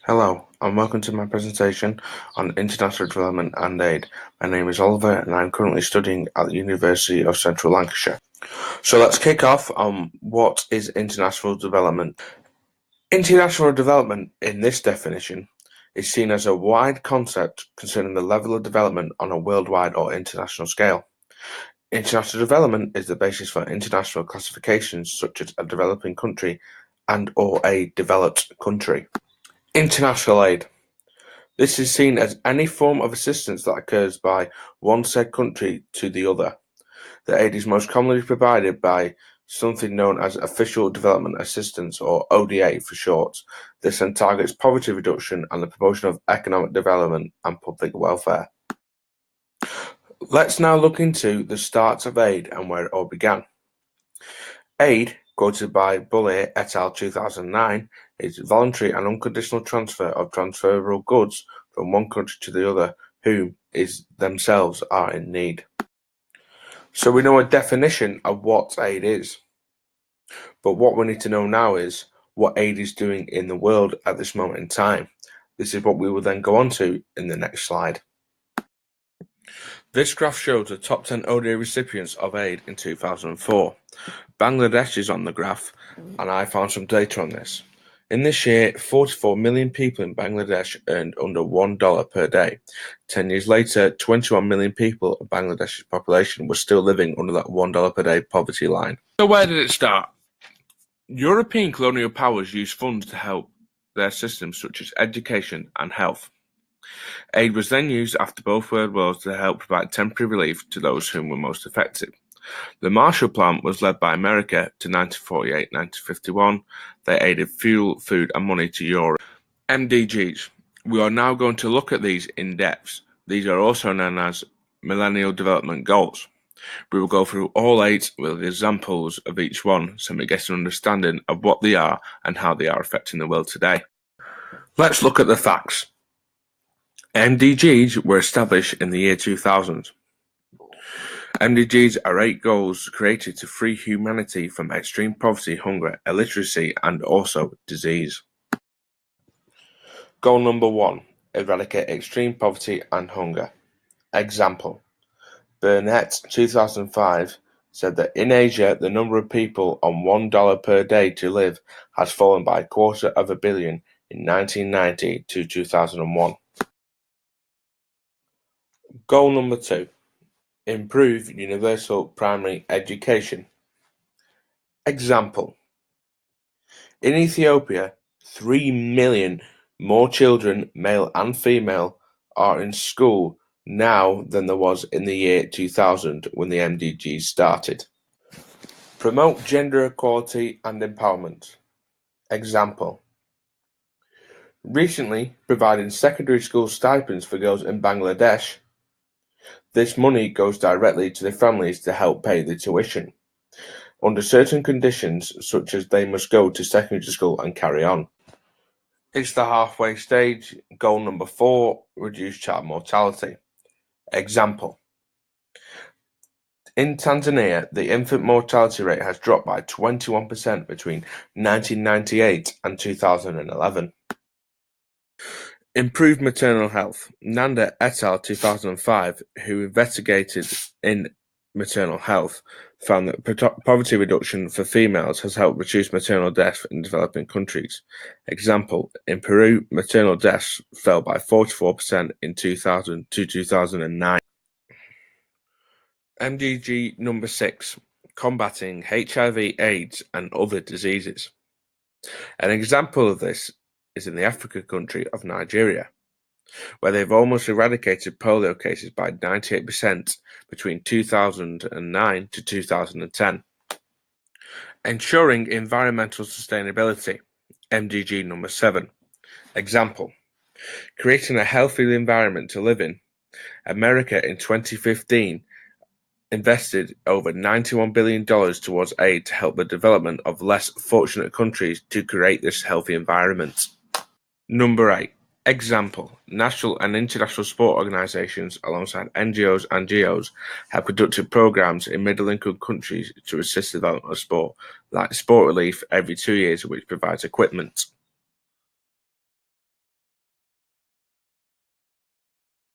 Hello, and welcome to my presentation on international development and aid. My name is Oliver, and I'm currently studying at the University of Central Lancashire. So let's kick off on what is international development. International development, in this definition, is seen as a wide concept concerning the level of development on a worldwide or international scale. International development is the basis for international classifications such as a developing country and/or a developed country. International aid. This is seen as any form of assistance that occurs by one said country to the other. The aid is most commonly provided by something known as Official Development Assistance, or ODA for short. This then targets poverty reduction and the promotion of economic development and public welfare. Let's now look into the start of aid and where it all began. Aid, quoted by Bullier et al. 2009, is voluntary and unconditional transfer of transferable goods from one country to the other whom themselves are in need. So we know a definition of what aid is. But what we need to know now is what aid is doing in the world at this moment in time. This is what we will then go on to in the next slide. This graph shows the top 10 ODA recipients of aid in 2004. Bangladesh is on the graph, and I found some data on this. In this year, 44 million people in Bangladesh earned under $1 per day. 10 years later, 21 million people of Bangladesh's population were still living under that $1 per day poverty line. So where did it start? European colonial powers used funds to help their systems such as education and health. Aid was then used after both world wars to help provide temporary relief to those whom were most affected. The Marshall Plan was led by America to 1948-1951. They aided fuel, food and money to Europe. MDGs. We are now going to look at these in depth. These are also known as Millennial Development Goals. We will go through all 8 with examples of each one so we get an understanding of what they are and how they are affecting the world today. Let's look at the facts. MDGs were established in the year 2000. MDGs are 8 goals created to free humanity from extreme poverty, hunger, illiteracy, and also disease. Goal number 1: eradicate extreme poverty and hunger. Example: Burnett, 2005, said that in Asia, the number of people on $1 per day to live has fallen by 250 million in 1990 to 2001. Goal number 2: improve universal primary education. Example: in Ethiopia, 3 million more children, male and female, are in school now than there was in the year 2000 when the MDGs started. Promote gender equality and empowerment. Example: recently providing secondary school stipends for girls in Bangladesh. This money goes directly to the families to help pay the tuition, under certain conditions such as they must go to secondary school and carry on. It's the halfway stage. Goal number 4: reduce child mortality. Example: in Tanzania, the infant mortality rate has dropped by 21% between 1998 and 2011. Improve maternal health. Nanda et al. 2005, who investigated in maternal health, found that poverty reduction for females has helped reduce maternal death in developing countries. Example: in Peru, maternal deaths fell by 44% in 2000 to 2009. MDG number 6: combating HIV, AIDS, and other diseases. An example of this is in the African country of Nigeria, where they've almost eradicated polio cases by 98% between 2009 to 2010. Ensuring environmental sustainability. MDG number 7. Example: creating a healthy environment to live in. America in 2015 invested over $91 billion towards aid to help the development of less fortunate countries to create this healthy environment. Number 8. Example: national and international sport organisations alongside NGOs and GOs have conducted programmes in middle-income countries to assist the development of sport, like Sport Relief every 2 years, which provides equipment.